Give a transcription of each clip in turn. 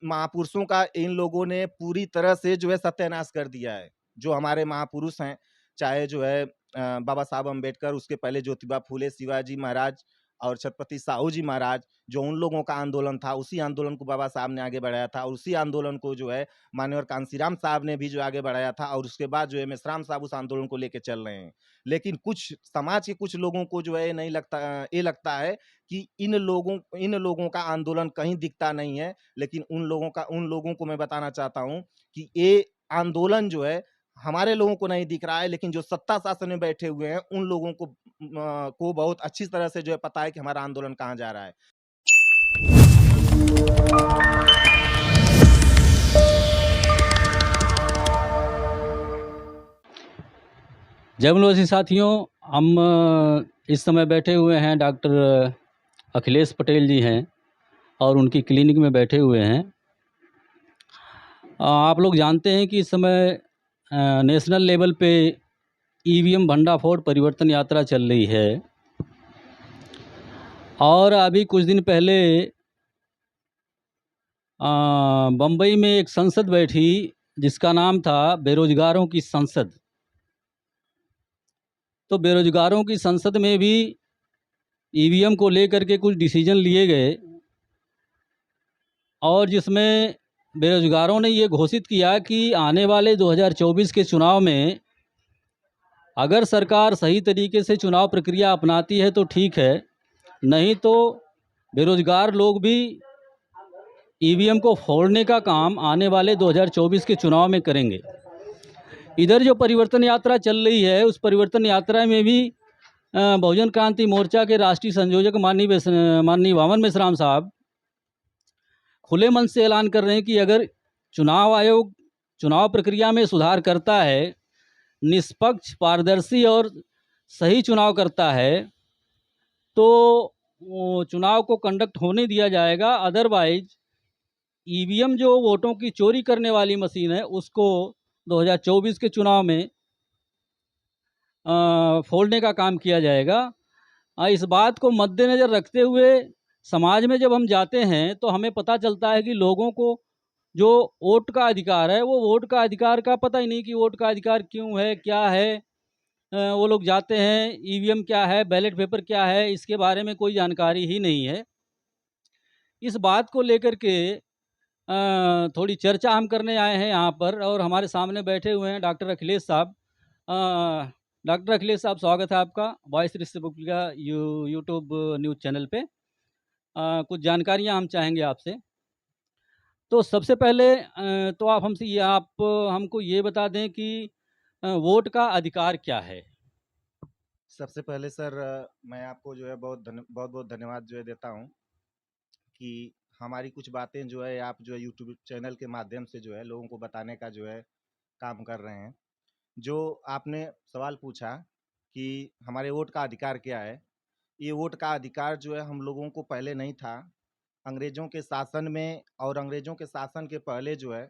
महापुरुषों का इन लोगों ने पूरी तरह से जो है सत्यानाश कर दिया है। जो हमारे महापुरुष हैं, चाहे जो है बाबा साहब अम्बेडकर, उसके पहले ज्योतिबा फुले, शिवाजी महाराज और छत्रपति साहू जी महाराज, जो उन लोगों का आंदोलन था, उसी आंदोलन को बाबा साहब ने आगे बढ़ाया था और उसी आंदोलन को जो है माननीय कांशीराम साहब ने भी जो आगे बढ़ाया था और उसके बाद जो है मेश्राम साहब उस आंदोलन को लेके चल रहे हैं। लेकिन कुछ समाज के कुछ लोगों को जो है ये लगता है कि इन लोगों का आंदोलन कहीं दिखता नहीं है, लेकिन उन लोगों को मैं बताना चाहता हूँ कि ये आंदोलन जो है हमारे लोगों को नहीं दिख रहा है, लेकिन जो सत्ता शासन में बैठे हुए हैं उन लोगों को बहुत अच्छी तरह से जो है पता है कि हमारा आंदोलन कहाँ जा रहा है। जय साथियों, हम इस समय बैठे हुए हैं डॉक्टर अखिलेश पटेल जी हैं और उनकी क्लिनिक में बैठे हुए हैं। आप लोग जानते हैं कि इस समय नेशनल लेवल पे ईवीएम भंडाफोड़ परिवर्तन यात्रा चल रही है और अभी कुछ दिन पहले बम्बई में एक संसद बैठी जिसका नाम था बेरोजगारों की संसद। तो बेरोजगारों की संसद में भी ईवीएम को लेकर के कुछ डिसीजन लिए गए और जिसमें बेरोजगारों ने ये घोषित किया कि आने वाले 2024 के चुनाव में अगर सरकार सही तरीके से चुनाव प्रक्रिया अपनाती है तो ठीक है, नहीं तो बेरोजगार लोग भी ईवीएम को फोड़ने का काम आने वाले 2024 के चुनाव में करेंगे। इधर जो परिवर्तन यात्रा चल रही है, उस परिवर्तन यात्रा में भी बहुजन क्रांति मोर्चा के राष्ट्रीय संयोजक माननीय वामन मेश्राम साहब खुले मन से ऐलान कर रहे हैं कि अगर चुनाव आयोग चुनाव प्रक्रिया में सुधार करता है, निष्पक्ष, पारदर्शी और सही चुनाव करता है, तो चुनाव को कंडक्ट होने दिया जाएगा। अदरवाइज ईवीएम जो वोटों की चोरी करने वाली मशीन है, उसको 2024 के चुनाव में फोड़ने का काम किया जाएगा। इस बात को मद्देनज़र रखते हुए समाज में जब हम जाते हैं तो हमें पता चलता है कि लोगों को जो वोट का अधिकार है, वो वोट का अधिकार का पता ही नहीं कि वोट का अधिकार क्यों है, क्या है। वो लोग जाते हैं, ईवीएम क्या है, बैलेट पेपर क्या है, इसके बारे में कोई जानकारी ही नहीं है। इस बात को लेकर के थोड़ी चर्चा हम करने आए हैं यहाँ पर और हमारे सामने बैठे हुए हैं डॉक्टर अखिलेश साहब। डॉक्टर अखिलेश साहब, स्वागत है आपका voice Republica YouTube news channel पे। कुछ जानकारियाँ हम चाहेंगे आपसे। तो सबसे पहले तो आप हमको ये बता दें कि वोट का अधिकार क्या है? सबसे पहले सर मैं आपको जो है बहुत धन्यवाद जो है देता हूँ कि हमारी कुछ बातें जो है आप जो है यूट्यूब चैनल के माध्यम से जो है लोगों को बताने का जो है काम कर रहे हैं। जो आपने सवाल पूछा कि हमारे वोट का अधिकार क्या है, ये वोट का अधिकार जो है हम लोगों को पहले नहीं था। अंग्रेज़ों के शासन में और अंग्रेज़ों के शासन के पहले जो है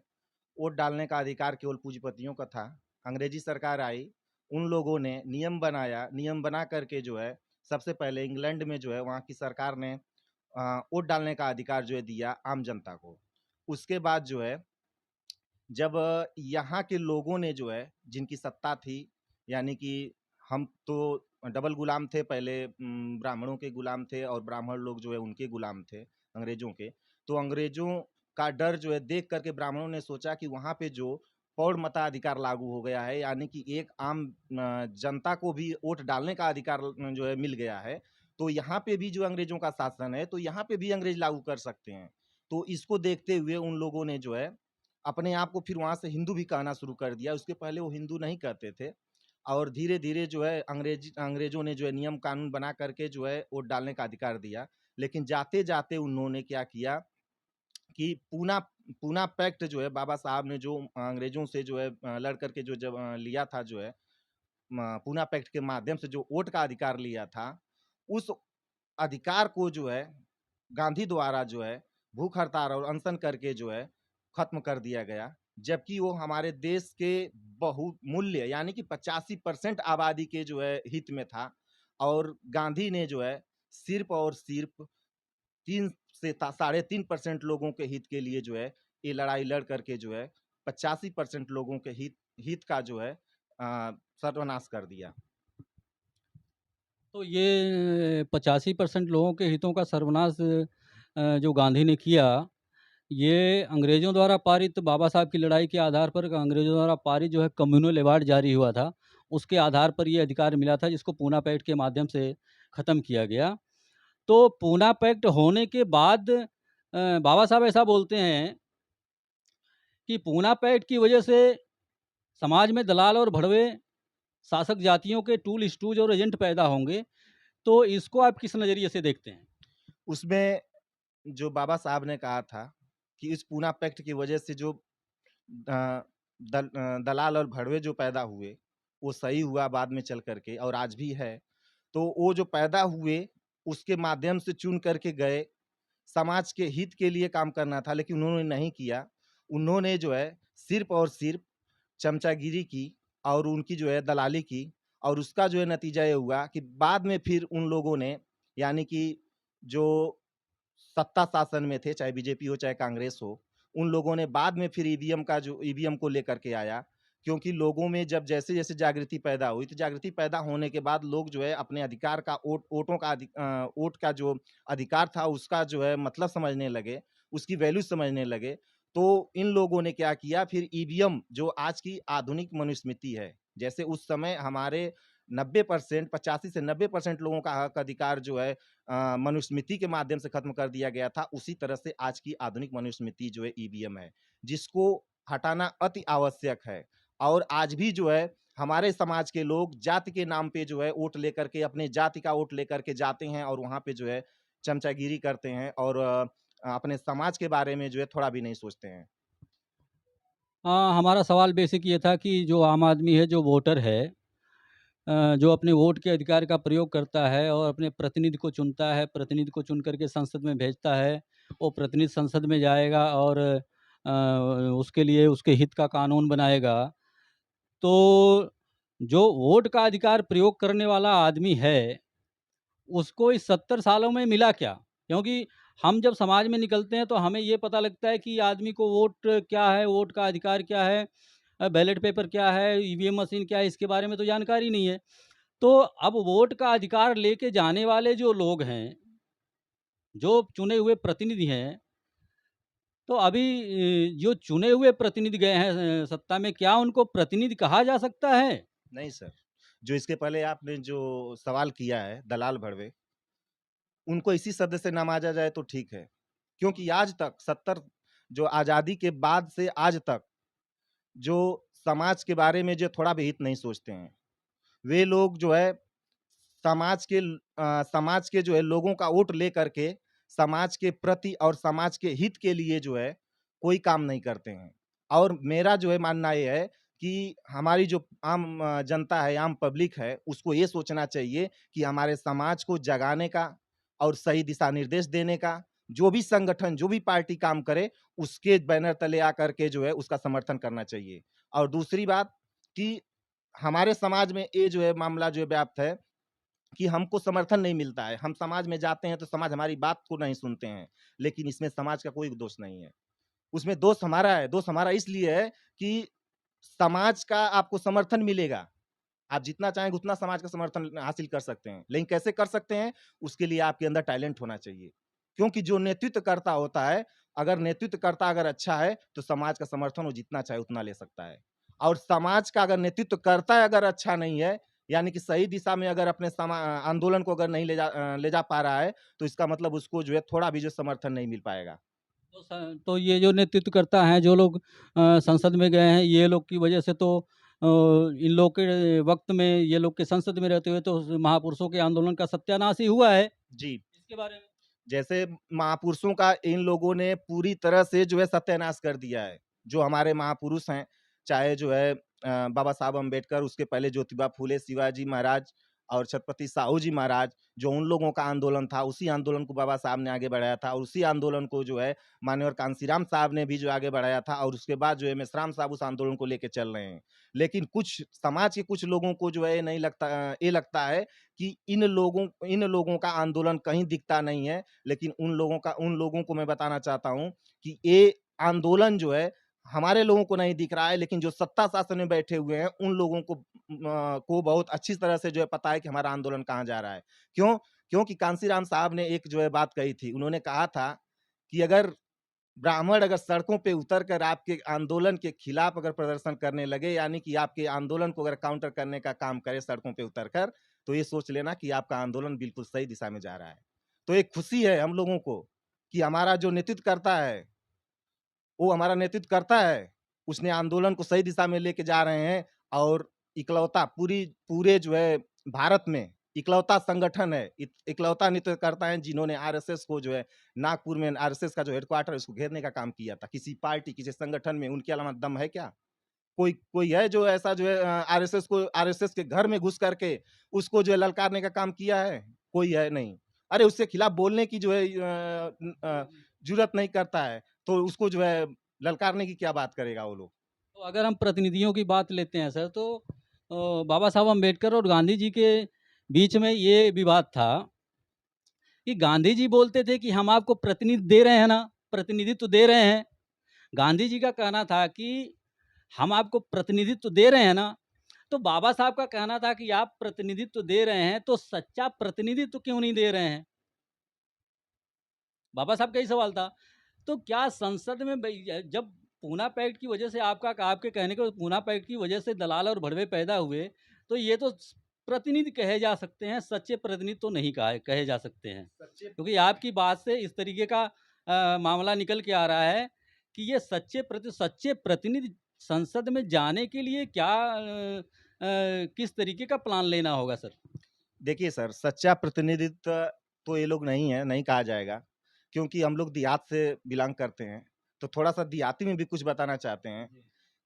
वोट डालने का अधिकार केवल पूंजीपतियों का था। अंग्रेजी सरकार आई, उन लोगों ने नियम बनाया, नियम बना करके जो है सबसे पहले इंग्लैंड में जो है वहाँ की सरकार ने वोट डालने का अधिकार जो है दिया आम जनता को। उसके बाद जो है जब यहाँ के लोगों ने जो है जिनकी सत्ता थी, यानी कि हम तो डबल गुलाम थे, पहले ब्राह्मणों के गुलाम थे और ब्राह्मण लोग जो है उनके गुलाम थे अंग्रेजों के। तो अंग्रेजों का डर जो है देख करके ब्राह्मणों ने सोचा कि वहाँ पे जो पौड़ मताधिकार लागू हो गया है, यानी कि एक आम जनता को भी वोट डालने का अधिकार जो है मिल गया है, तो यहाँ पे भी जो अंग्रेजों का शासन है, तो यहाँ पे भी अंग्रेज लागू कर सकते हैं। तो इसको देखते हुए उन लोगों ने जो है अपने आप को फिर वहाँ से हिंदू भी कहना शुरू कर दिया। उसके पहले वो हिंदू नहीं कहते थे और धीरे-धीरे जो है अंग्रेजों ने जो है नियम कानून बना करके जो है वोट डालने का अधिकार दिया। लेकिन जाते-जाते उन्होंने क्या किया कि पूना पूना पैक्ट जो है बाबा साहब ने जो अंग्रेजों से जो है लड़ करके जो जब लिया था जो है पूना पैक्ट के माध्यम से जो वोट का अधिकार लिया था, उस अधिकार को जो है गांधी द्वारा जो है भूख हड़ताल और अनशन करके जो है खत्म कर दिया गया। जबकि वो हमारे देश के बहुमूल्य यानी कि 85% आबादी के जो है हित में था और गांधी ने जो है सिर्फ़ और सिर्फ़ 3 से 3.5% लोगों के हित के लिए जो है ये लड़ाई लड़ करके जो है 85% लोगों के हित हित का जो है सर्वनाश कर दिया। तो ये 85% लोगों के हितों का सर्वनाश जो गांधी ने किया, ये अंग्रेज़ों द्वारा पारित बाबा साहब की लड़ाई के आधार पर अंग्रेज़ों द्वारा पारित जो है कम्युनल अवार्ड जारी हुआ था, उसके आधार पर ये अधिकार मिला था जिसको पूना पैक्ट के माध्यम से ख़त्म किया गया। तो पूना पैक्ट होने के बाद बाबा साहब ऐसा बोलते हैं कि पूना पैक्ट की वजह से समाज में दलाल और भड़वे शासक जातियों के टूल स्टूज और एजेंट पैदा होंगे। तो इसको आप किस नज़रिए से देखते हैं? उसमें जो बाबा साहब ने कहा था कि इस पूना पैक्ट की वजह से जो अ, दलाल और भड़वे जो पैदा हुए, वो सही हुआ बाद में चल करके और आज भी है। तो वो जो पैदा हुए, उसके माध्यम से चुन करके गए, समाज के हित के लिए काम करना था, लेकिन उन्होंने नहीं किया। उन्होंने जो है सिर्फ़ और सिर्फ़ चमचागिरी की और उनकी जो है दलाली की और उसका जो है नतीजा ये हुआ कि बाद में फिर उन लोगों ने यानी कि जो सत्ता शासन में थे, चाहे बीजेपी हो, चाहे कांग्रेस हो, उन लोगों ने बाद में फिर ईवीएम को लेकर के आया, क्योंकि लोगों में जब जैसे-जैसे जागृति पैदा हुई, तो जागृति पैदा होने के बाद लोग जो है अपने अधिकार का वोट का जो अधिकार था, उसका जो है मतलब समझने लगे, उसकी वैल्यू समझने लगे। तो इन लोगों ने क्या किया, फिर ईवीएम जो आज की आधुनिक मनुस्मृति है, जैसे उस समय हमारे 90% 85 से 90% लोगों का हक अधिकार जो है मनुस्मृति के माध्यम से खत्म कर दिया गया था, उसी तरह से आज की आधुनिक मनुस्मृति जो है ईवीएम है, जिसको हटाना अति आवश्यक है। और आज भी जो है हमारे समाज के लोग जाति के नाम पे जो है वोट लेकर के अपने जाति का वोट लेकर के जाते हैं और वहाँ पे जो है चमचागिरी करते हैं और अपने समाज के बारे में जो है थोड़ा भी नहीं सोचते हैं। हमारा सवाल बेसिक ये था कि जो आम आदमी है, जो वोटर है, जो अपने वोट के अधिकार का प्रयोग करता है और अपने प्रतिनिधि को चुनता है, प्रतिनिधि को चुन करके संसद में भेजता है, वो प्रतिनिधि संसद में जाएगा और उसके लिए उसके हित का कानून बनाएगा। तो जो वोट का अधिकार प्रयोग करने वाला आदमी है, उसको इस 70 सालों में मिला क्या? क्योंकि हम जब समाज में निकलते हैं तो हमें ये पता लगता है कि आदमी को वोट क्या है, वोट का अधिकार क्या है, बैलेट पेपर क्या है, ईवीएम मशीन क्या है, इसके बारे में तो जानकारी नहीं है। तो अब वोट का अधिकार लेके जाने वाले जो लोग हैं, जो चुने हुए प्रतिनिधि हैं, तो अभी जो चुने हुए प्रतिनिधि गए हैं सत्ता में, क्या उनको प्रतिनिधि कहा जा सकता है? नहीं सर, जो इसके पहले आपने जो सवाल किया है दलाल भड़वे, उनको इसी शब्द से नवाजा जाए तो ठीक है। क्योंकि आज तक 70 जो आज़ादी के बाद से आज तक जो समाज के बारे में जो थोड़ा भी हित नहीं सोचते हैं। वे लोग जो है समाज के जो है लोगों का वोट लेकर के समाज के प्रति और समाज के हित के लिए जो है कोई काम नहीं करते हैं। और मेरा जो है मानना ये है कि हमारी जो आम जनता है, आम पब्लिक है, उसको ये सोचना चाहिए कि हमारे समाज को जगाने का और सही दिशा निर्देश देने का, जो भी संगठन, जो भी पार्टी काम करे, उसके बैनर तले आकर के जो है उसका समर्थन करना चाहिए। और दूसरी बात कि हमारे समाज में ये जो है मामला जो है व्याप्त है कि हमको समर्थन नहीं मिलता है। हम समाज में जाते हैं तो समाज हमारी बात को नहीं सुनते हैं, लेकिन इसमें समाज का कोई दोष नहीं है। उसमें दोष हमारा है, दोष हमारा इसलिए है कि समाज का आपको समर्थन मिलेगा। आप जितना चाहेंगे उतना समाज का समर्थन हासिल कर सकते हैं। लेकिन कैसे कर सकते हैं? उसके लिए आपके अंदर टैलेंट होना चाहिए। क्योंकि जो नेतृत्वकर्ता होता है, अगर नेतृत्वकर्ता अगर अच्छा है, तो समाज का समर्थन वो जितना चाहे उतना ले सकता है। और समाज का अगर नेतृत्वकर्ता अगर अच्छा नहीं है, यानी कि सही दिशा में अगर अपने आंदोलन को अगर नहीं ले जा पा रहा है, तो इसका मतलब उसको जो है थोड़ा भी जो समर्थन नहीं मिल पाएगा। तो ये जो नेतृत्वकर्ता हैं, जो लोग संसद में गए हैं, ये लोग की वजह से तो इन लोग के वक़्त में ये लोग के संसद में रहते हुए तो महापुरुषों के आंदोलन का सत्यानाश ही हुआ है। जी। इसके बारे में जैसे महापुरुषों का इन लोगों ने पूरी तरह से जो है सत्यानाश कर दिया है। जो हमारे महापुरुष हैं, चाहे जो है बाबा साहब अम्बेडकर, उसके पहले ज्योतिबा फुले, शिवाजी महाराज और छत्रपति साहू जी महाराज, जो उन लोगों का आंदोलन था, उसी आंदोलन को बाबा साहब ने आगे बढ़ाया था और उसी आंदोलन को जो है माननीय कांशीराम साहब ने भी जो आगे बढ़ाया था और उसके बाद जो है मेश्राम साहब उस आंदोलन को लेके चल रहे हैं। लेकिन कुछ समाज के कुछ लोगों को जो है नहीं लगता, ये लगता है कि इन लोगों का आंदोलन कहीं दिखता नहीं है, लेकिन उन लोगों को मैं बताना चाहता हूँ कि ये आंदोलन जो है हमारे लोगों को नहीं दिख रहा है, लेकिन जो सत्ता शासन में बैठे हुए हैं उन लोगों को बहुत अच्छी तरह से जो है पता है कि हमारा आंदोलन कहाँ जा रहा है। क्यों? क्योंकि कांशीराम साहब ने एक जो है बात कही थी। उन्होंने कहा था कि अगर ब्राह्मण अगर सड़कों पे उतर कर आपके आंदोलन के खिलाफ अगर प्रदर्शन करने लगे, यानी कि आपके आंदोलन को अगर काउंटर करने का काम करे सड़कों पे उतर कर, तो ये सोच लेना कि आपका आंदोलन बिल्कुल सही दिशा में जा रहा है। तो एक खुशी है हम लोगों को कि हमारा जो नेतृत्व करता है, वो हमारा नेतृत्व करता है, उसने आंदोलन को सही दिशा में लेके जा रहे हैं और इकलौता पूरे जो है भारत में इकलौता संगठन है, इकलौता नृत्यकर्ता है जिन्होंने आरएसएस को जो है नागपुर में आरएसएस का जो हेडक्वार्टर है उसको घेरने का काम किया था। किसी पार्टी, किसी संगठन में उनके अलावा दम है क्या? कोई कोई है जो ऐसा जो है आरएसएस के घर में घुस करके उसको जो है ललकारने का काम किया है? कोई है नहीं। अरे उसके खिलाफ बोलने की जो है ज़रूरत नहीं करता है, तो उसको जो है ललकारने की क्या बात करेगा वो लोग? तो अगर हम प्रतिनिधियों की बात लेते हैं सर, तो बाबा साहब अम्बेडकर और गांधी जी के बीच में ये विवाद था कि गांधी जी बोलते थे कि हम आपको प्रतिनिधि दे रहे हैं ना, प्रतिनिधित्व दे रहे हैं। गांधी जी का कहना था कि हम आपको प्रतिनिधित्व दे रहे हैं ना, तो बाबा साहब का कहना था कि आप प्रतिनिधित्व दे रहे हैं, तो सच्चा प्रतिनिधित्व क्यों नहीं दे रहे हैं? बाबा साहब का ही सवाल था। तो क्या संसद में जब पूना पैक्ट की वजह से आपके कहने को पूना पैक्ट की वजह से दलाल और भड़वे पैदा हुए, तो ये तो प्रतिनिधि कहे जा सकते हैं, सच्चे प्रतिनिधि तो नहीं कहे जा सकते हैं। क्योंकि आपकी बात से इस तरीके का मामला निकल के आ रहा है कि ये सच्चे प्रतिनिधि संसद में जाने के लिए क्या किस तरीके का प्लान लेना होगा सर? देखिए सर, सच्चा प्रतिनिधित्व तो ये लोग नहीं है, नहीं कहा जाएगा, क्योंकि हम लोग देहात से बिलॉन्ग करते हैं, तो थोड़ा-सा देहाती में भी कुछ बताना चाहते हैं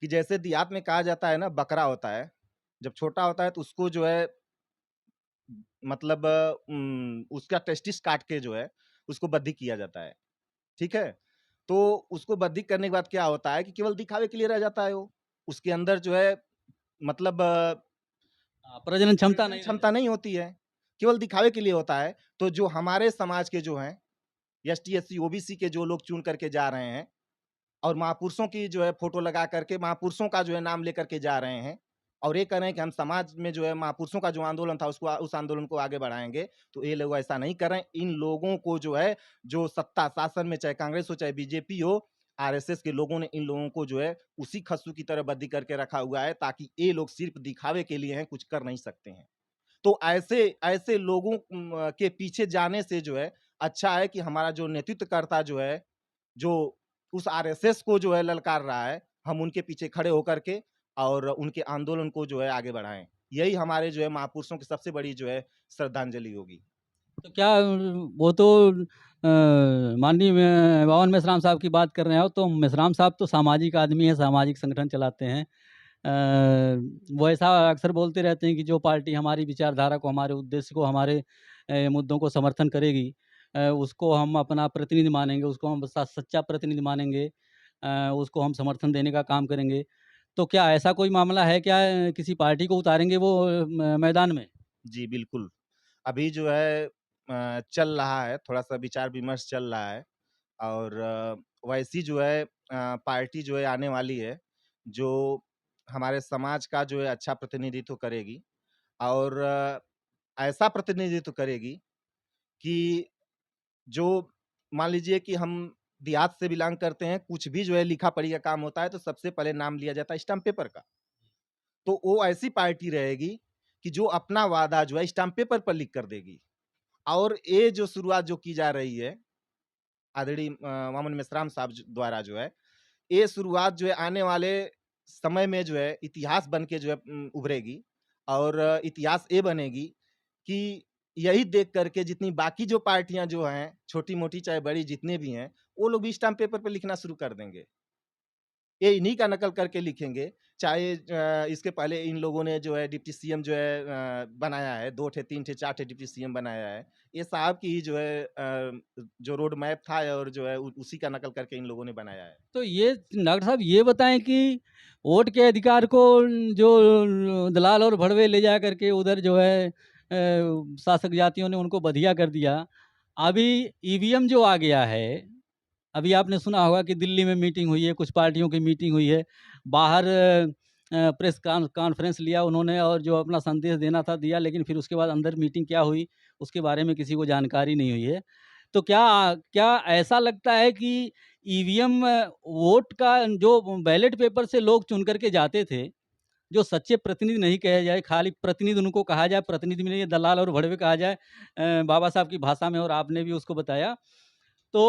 कि जैसे देहात में कहा जाता है ना बकरा होता है, जब छोटा होता है तो उसको जो है मतलब उसका टेस्टिस काट के जो है उसको बद्धी किया जाता है, ठीक है? तो उसको बद्धी करने के बाद क्या होता है कि केवल दिखावे के लिए रह जाता है वो। उसके अंदर जो है मतलब प्रजनन क्षमता प्रजनन नहीं रह क्षमता जाती। नहीं होती है, केवल दिखावे के लिए होता है। तो जो हमारे समाज के जो हैं, एसटी, एससी, ओबीसी के जो लोग चुन करके जा रहे हैं और महापुरुषों की जो है फ़ोटो लगा करके महापुरुषों का जो है नाम लेकर के जा रहे हैं और ये कह रहे हैं कि हम समाज में जो है महापुरुषों का जो आंदोलन था उसको उस आंदोलन को आगे बढ़ाएँगे, तो ये लोग ऐसा नहीं कर रहे हैं। इन लोगों को जो है, जो सत्ता शासन में चाहे कांग्रेस हो, चाहे बीजेपी हो, आरएसएस के लोगों ने इन लोगों को जो है उसी खस्सू की तरह बद्दी करके रखा हुआ है ताकि ये लोग सिर्फ़ दिखावे के लिए हैं, कुछ कर नहीं सकते हैं। तो ऐसे ऐसे लोगों के पीछे जाने से जो है अच्छा है कि हमारा जो नेतृत्वकर्ता जो है, जो उस आरएसएस को जो है ललकार रहा है, हम उनके पीछे खड़े होकर के और उनके आंदोलन को जो है आगे बढ़ाएँ। यही हमारे जो है महापुरुषों की सबसे बड़ी जो है श्रद्धांजलि होगी। तो क्या वो तो माननीय बावन मेश्राम साहब की बात कर रहे हो, तो मेश्राम साहब तो सामाजिक आदमी हैं, सामाजिक संगठन चलाते हैं। वो ऐसा अक्सर बोलते रहते हैं कि जो पार्टी हमारी विचारधारा को, हमारे उद्देश्य को, हमारे मुद्दों को समर्थन करेगी, उसको हम अपना प्रतिनिधि मानेंगे, उसको हम सच्चा प्रतिनिधि मानेंगे, उसको हम समर्थन देने का काम करेंगे। तो क्या ऐसा कोई मामला है क्या, किसी पार्टी को उतारेंगे वो मैदान में? जी, बिल्कुल। अभी जो है चल रहा है, थोड़ा-सा विचार-विमर्श चल रहा है और वैसी जो है पार्टी जो है आने वाली है, जो हमारे समाज का जो है अच्छा प्रतिनिधित्व करेगी और ऐसा प्रतिनिधित्व करेगी कि जो मान लीजिए कि हम देहात से बिलॉन्ग करते हैं, कुछ भी जो है लिखा-पढ़ी का काम होता है, तो सबसे पहले नाम लिया जाता है स्टाम्प पेपर का। तो वो ऐसी पार्टी रहेगी कि जो अपना वादा जो है स्टाम्प पेपर पर लिख कर देगी और ये जो शुरुआत जो की जा रही है, आदरणीय माननीय मेश्राम साहब द्वारा जो है, ये शुरुआत जो है आने वाले समय में जो है इतिहास बन के जो है उभरेगी और इतिहास ये बनेगी कि यही देख करके जितनी बाकी जो पार्टियां जो हैं, छोटी-मोटी चाहे बड़ी जितने भी हैं, वो लोग भी स्टाम्प पेपर पे लिखना शुरू कर देंगे। ये इन्हीं का नकल करके लिखेंगे। चाहे इसके पहले इन लोगों ने जो है डिप्टी सीएम जो है बनाया है, 2 ठे, 3 ठे, 4 ठे डिप्टी सीएम बनाया है। ये साहब की ही जो है जो रोड मैप था और जो है उसी का नकल करके इन लोगों ने बनाया है। तो ये डॉक्टर साहब ये बताएं कि वोट के अधिकार को जो दलाल और भड़वे ले जा करके उधर जो है शासक जातियों ने उनको बधिया कर दिया। अभी ईवीएम जो आ गया है, अभी आपने सुना होगा कि दिल्ली में मीटिंग हुई है, कुछ पार्टियों की मीटिंग हुई है, बाहर प्रेस कॉन्फ्रेंस लिया उन्होंने और जो अपना संदेश देना था दिया, लेकिन फिर उसके बाद अंदर मीटिंग क्या हुई उसके बारे में किसी को जानकारी नहीं हुई है। तो क्या क्या ऐसा लगता है कि ईवीएम वोट का जो बैलेट पेपर से लोग चुन करके जाते थे, जो सच्चे प्रतिनिधि नहीं कहे जाए, खाली प्रतिनिधि उनको कहा जाए, प्रतिनिधि में ये दलाल और भड़वे कहा जाए बाबा साहब की भाषा में, और आपने भी उसको बताया। तो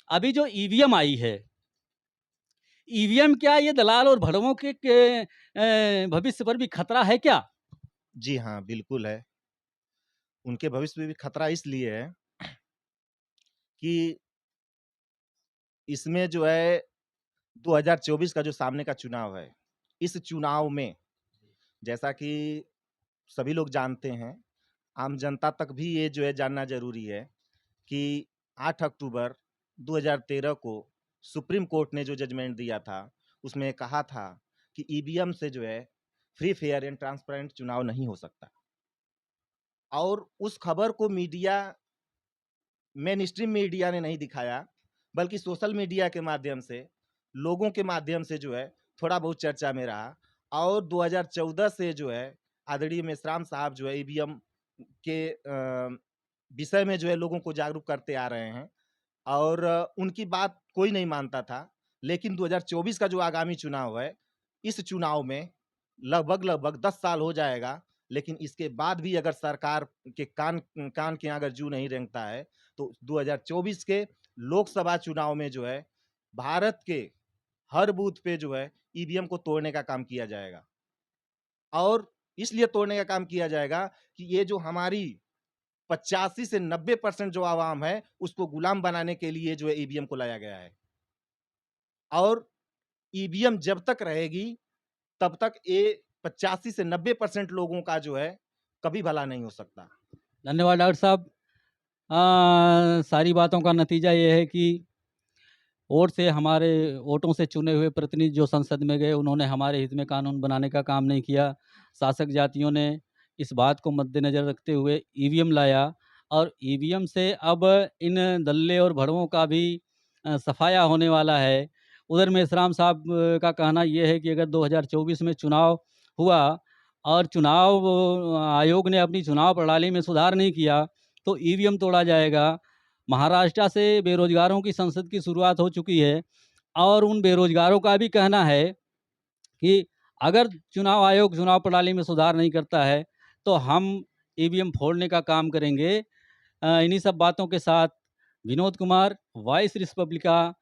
अभी जो ईवीएम आई है, ईवीएम क्या ये दलाल और भड़वों के भविष्य पर भी खतरा है क्या? जी हाँ, बिल्कुल है। उनके भविष्य में भी खतरा इसलिए है कि इसमें जो है 2024 का जो सामने का चुनाव है, इस चुनाव में जैसा कि सभी लोग जानते हैं, आम जनता तक भी ये जो है जानना ज़रूरी है कि 8 अक्टूबर 2013 को सुप्रीम कोर्ट ने जो जजमेंट दिया था, उसमें कहा था कि ईवीएम से जो है फ्री, फेयर एंड ट्रांसपेरेंट चुनाव नहीं हो सकता। और उस खबर को मेनस्ट्रीम मीडिया ने नहीं दिखाया, बल्कि सोशल मीडिया के माध्यम से, लोगों के माध्यम से जो है थोड़ा बहुत चर्चा में रहा। और 2014 से जो है आदरणीय मेश्राम साहब जो है ईवीएम के विषय में जो है लोगों को जागरूक करते आ रहे हैं और उनकी बात कोई नहीं मानता था। लेकिन 2024 का जो आगामी चुनाव है, इस चुनाव में लगभग 10 साल हो जाएगा, लेकिन इसके बाद भी अगर सरकार के कान कान के यहाँ अगर जू नहीं रेंगता है, तो 2024 के लोकसभा चुनाव में जो है भारत के हर बूथ पे जो है ईवीएम को तोड़ने का काम किया जाएगा। और इसलिए तोड़ने का काम किया जाएगा कि ये जो हमारी 85 से 90% जो आवाम है, उसको गुलाम बनाने के लिए जो है ईवीएम को लाया गया है। और ईवीएम जब तक रहेगी, तब तक ये 85 से 90% लोगों का जो है, कभी भला नहीं हो सकता। धन्यवाद डॉक्टर साहब। सारी बातों का नतीजा ये है कि वोट से हमारे वोटों से चुने हुए प्रतिनिधि जो संसद में गए, उन्होंने हमारे हित में कानून बनाने का काम नहीं किया। शासक जातियों ने इस बात को मद्देनज़र रखते हुए ईवीएम लाया, और ईवीएम से अब इन दल्ले और भड़वों का भी सफाया होने वाला है। उधर मेश्राम साहब का कहना ये है कि अगर 2024 में चुनाव हुआ और चुनाव आयोग ने अपनी चुनाव प्रणाली में सुधार नहीं किया, तो ईवीएम तोड़ा जाएगा। महाराष्ट्र से बेरोजगारों की संसद की शुरुआत हो चुकी है, और उन बेरोजगारों का भी कहना है कि अगर चुनाव आयोग चुनाव प्रणाली में सुधार नहीं करता है, तो हम ईवीएम फोड़ने का काम करेंगे। इन्हीं सब बातों के साथ विनोद कुमार, वॉइस रिपब्लिका,